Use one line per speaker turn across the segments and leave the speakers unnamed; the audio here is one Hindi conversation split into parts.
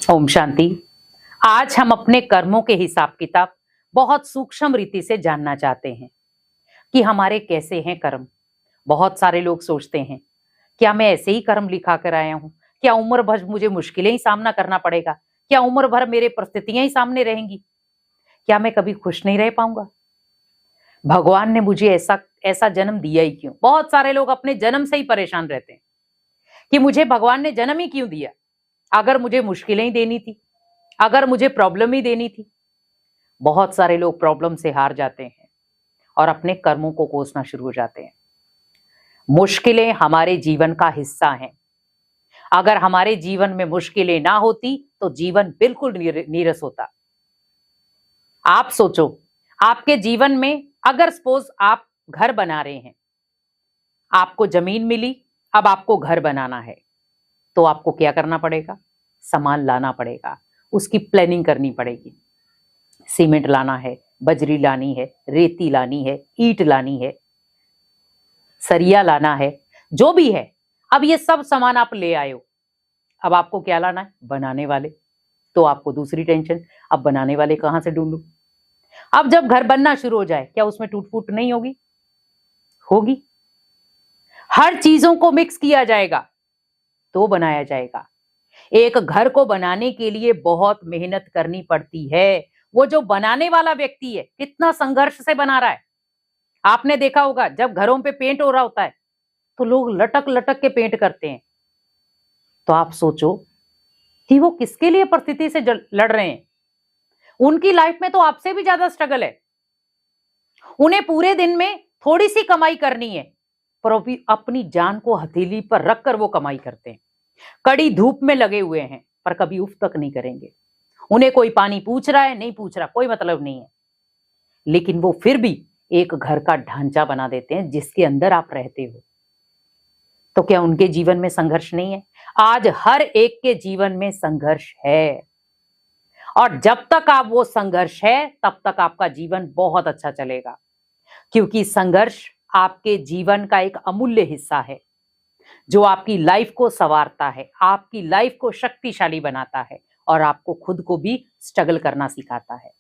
ओम शांति। आज हम अपने कर्मों के हिसाब किताब बहुत सूक्ष्म रीति से जानना चाहते हैं कि हमारे कैसे हैं कर्म। बहुत सारे लोग सोचते हैं, क्या मैं ऐसे ही कर्म लिखा कर आया हूं? क्या उम्र भर मुझे मुश्किलें ही सामना करना पड़ेगा? क्या उम्र भर मेरे परिस्थितियां ही सामने रहेंगी? क्या मैं कभी खुश नहीं रह पाऊंगा? भगवान ने मुझे ऐसा ऐसा जन्म दिया ही क्यों? बहुत सारे लोग अपने जन्म से ही परेशान रहते हैं कि मुझे भगवान ने जन्म ही क्यों दिया? अगर मुझे मुश्किलें ही देनी थी, अगर मुझे प्रॉब्लम ही देनी थी। बहुत सारे लोग प्रॉब्लम से हार जाते हैं और अपने कर्मों को कोसना शुरू हो जाते हैं। मुश्किलें हमारे जीवन का हिस्सा हैं। अगर हमारे जीवन में मुश्किलें ना होती तो जीवन बिल्कुल नीरस होता। आप सोचो, आपके जीवन में अगर सपोज आप घर बना रहे हैं, आपको जमीन मिली, अब आपको घर बनाना है, तो आपको क्या करना पड़ेगा? सामान लाना पड़ेगा, उसकी प्लानिंग करनी पड़ेगी। सीमेंट लाना है, बजरी लानी है, रेती लानी है, ईंट लानी है, सरिया लाना है, जो भी है। अब ये सब सामान आप ले आए हो, अब आपको क्या लाना है? बनाने वाले। तो आपको दूसरी टेंशन, अब बनाने वाले कहां से ढूंढूं? अब जब घर बनना शुरू हो जाए, क्या उसमें टूट फूट नहीं होगी? होगी। हर चीजों को मिक्स किया जाएगा तो बनाया जाएगा। एक घर को बनाने के लिए बहुत मेहनत करनी पड़ती है। वो जो बनाने वाला व्यक्ति है, कितना संघर्ष से बना रहा है। आपने देखा होगा, जब घरों पे पेंट हो रहा होता है तो लोग लटक लटक के पेंट करते हैं। तो आप सोचो कि वो किसके लिए परिस्थिति से लड़ रहे हैं। उनकी लाइफ में तो आपसे भी ज्यादा स्ट्रगल है। उन्हें पूरे दिन में थोड़ी सी कमाई करनी है, पर अपनी जान को हथेली पर रखकर वो कमाई करते हैं। कड़ी धूप में लगे हुए हैं, पर कभी उफ तक नहीं करेंगे। उन्हें कोई पानी पूछ रहा है, नहीं पूछ रहा, कोई मतलब नहीं है। लेकिन वो फिर भी एक घर का ढांचा बना देते हैं जिसके अंदर आप रहते हो। तो क्या उनके जीवन में संघर्ष नहीं है? आज हर एक के जीवन में संघर्ष है, और जब तक आप वो संघर्ष है तब तक आपका जीवन बहुत अच्छा चलेगा, क्योंकि संघर्ष आपके जीवन का एक अमूल्य हिस्सा है जो आपकी लाइफ को संवारता है, आपकी लाइफ को शक्तिशाली बनाता है और आपको खुद को भी स्ट्रगल करना सिखाता है।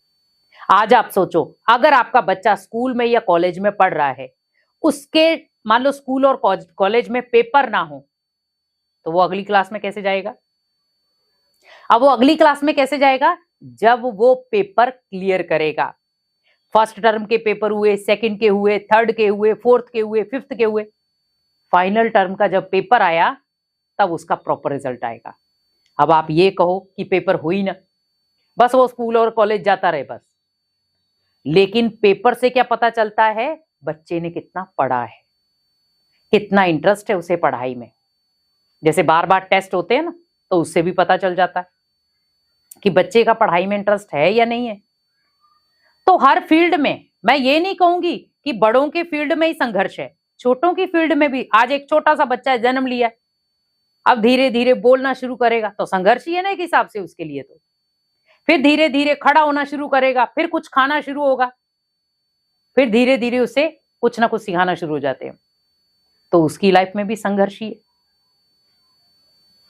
आज आप सोचो, अगर आपका बच्चा स्कूल में या कॉलेज में पढ़ रहा है, उसके मान लो स्कूल और कॉलेज में पेपर ना हो, तो वो अगली क्लास में कैसे जाएगा? अब वो अगली क्लास में कैसे जाएगा? जब वो पेपर क्लियर करेगा। फर्स्ट टर्म के पेपर हुए, सेकंड के हुए, थर्ड के हुए, फोर्थ के हुए, फिफ्थ के हुए, फाइनल टर्म का जब पेपर आया तब उसका प्रॉपर रिजल्ट आएगा। अब आप ये कहो कि पेपर हो ही ना, बस वो स्कूल और कॉलेज जाता रहे बस। लेकिन पेपर से क्या पता चलता है? बच्चे ने कितना पढ़ा है, कितना इंटरेस्ट है उसे पढ़ाई में। जैसे बार बार टेस्ट होते हैं ना, तो उससे भी पता चल जाता है कि बच्चे का पढ़ाई में इंटरेस्ट है या नहीं है। तो हर फील्ड में, मैं ये नहीं कहूंगी कि बड़ों के फील्ड में ही संघर्ष है, छोटों की फील्ड में भी। आज एक छोटा सा बच्चा है, जन्म लिया, अब धीरे धीरे बोलना शुरू करेगा तो संघर्ष ही है ना एक हिसाब से उसके लिए। तो फिर धीरे धीरे खड़ा होना शुरू करेगा, फिर कुछ खाना शुरू होगा, फिर धीरे धीरे उसे कुछ ना कुछ सिखाना शुरू हो जाते हैं, तो उसकी लाइफ में भी संघर्ष ही है।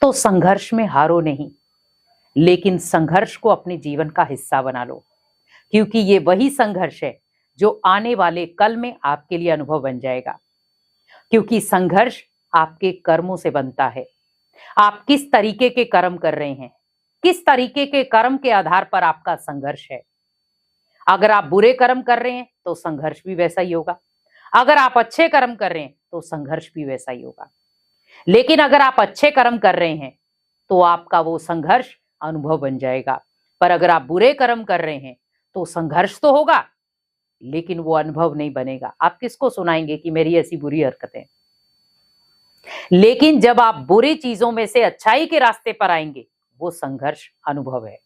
तो संघर्ष में हारो नहीं, लेकिन संघर्ष को अपने जीवन का हिस्सा बना लो, क्योंकि ये वही संघर्ष है जो आने वाले कल में आपके लिए अनुभव बन जाएगा। क्योंकि संघर्ष आपके कर्मों से बनता है। आप किस तरीके के कर्म कर रहे हैं, किस तरीके के कर्म के आधार पर आपका संघर्ष है। अगर आप बुरे कर्म कर रहे हैं तो संघर्ष भी वैसा ही होगा, अगर आप अच्छे कर्म कर रहे हैं तो संघर्ष भी वैसा ही होगा। लेकिन अगर आप अच्छे कर्म कर रहे हैं तो आपका वो संघर्ष अनुभव बन जाएगा, पर अगर आप बुरे कर्म कर रहे हैं तो संघर्ष तो होगा लेकिन वो अनुभव नहीं बनेगा। आप किसको सुनाएंगे कि मेरी ऐसी बुरी हरकतें? लेकिन जब आप बुरी चीजों में से अच्छाई के रास्ते पर आएंगे, वो संघर्ष अनुभव है।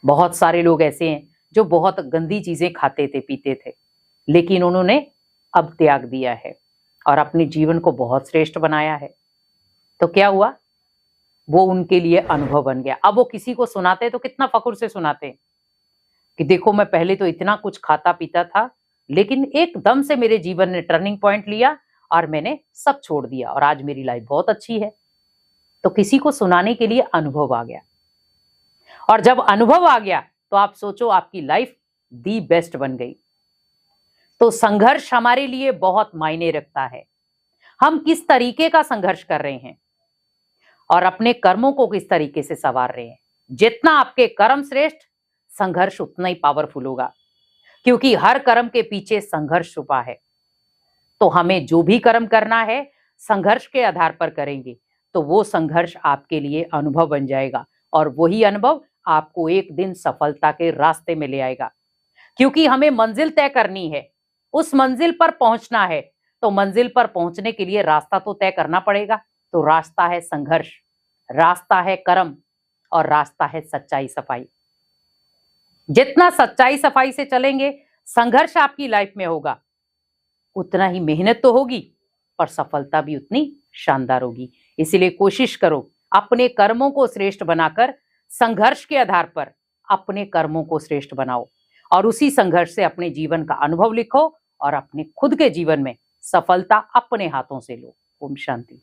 बहुत सारे लोग ऐसे हैं जो बहुत गंदी चीजें खाते थे, पीते थे, लेकिन उन्होंने अब त्याग दिया है और अपने जीवन को बहुत श्रेष्ठ बनाया है। तो क्या हुआ? वो उनके लिए अनुभव बन गया। अब वो किसी को सुनाते तो कितना फख्र से सुनाते कि देखो, मैं पहले तो इतना कुछ खाता पीता था, लेकिन एकदम से मेरे जीवन ने टर्निंग पॉइंट लिया और मैंने सब छोड़ दिया और आज मेरी लाइफ बहुत अच्छी है। तो किसी को सुनाने के लिए अनुभव आ गया। और जब अनुभव आ गया तो आप सोचो आपकी लाइफ दी बेस्ट बन गई। तो संघर्ष हमारे लिए बहुत मायने रखता है। हम किस तरीके का संघर्ष कर रहे हैं और अपने कर्मों को किस तरीके से संवार रहे हैं। जितना आपके कर्म श्रेष्ठ, संघर्ष उतना ही पावरफुल होगा, क्योंकि हर कर्म के पीछे संघर्ष छुपा है। तो हमें जो भी कर्म करना है संघर्ष के आधार पर करेंगे तो वो संघर्ष आपके लिए अनुभव बन जाएगा, और वही अनुभव आपको एक दिन सफलता के रास्ते में ले आएगा। क्योंकि हमें मंजिल तय करनी है, उस मंजिल पर पहुंचना है, तो मंजिल पर पहुंचने के लिए रास्ता तो तय करना पड़ेगा। तो रास्ता है संघर्ष, रास्ता है कर्म, और रास्ता है सच्चाई सफाई। जितना सच्चाई सफाई से चलेंगे, संघर्ष आपकी लाइफ में होगा, उतना ही मेहनत तो होगी और सफलता भी उतनी शानदार होगी। इसीलिए कोशिश करो अपने कर्मों को श्रेष्ठ बनाकर संघर्ष के आधार पर अपने कर्मों को श्रेष्ठ बनाओ, और उसी संघर्ष से अपने जीवन का अनुभव लिखो और अपने खुद के जीवन में सफलता अपने हाथों से लो। ओम शांति।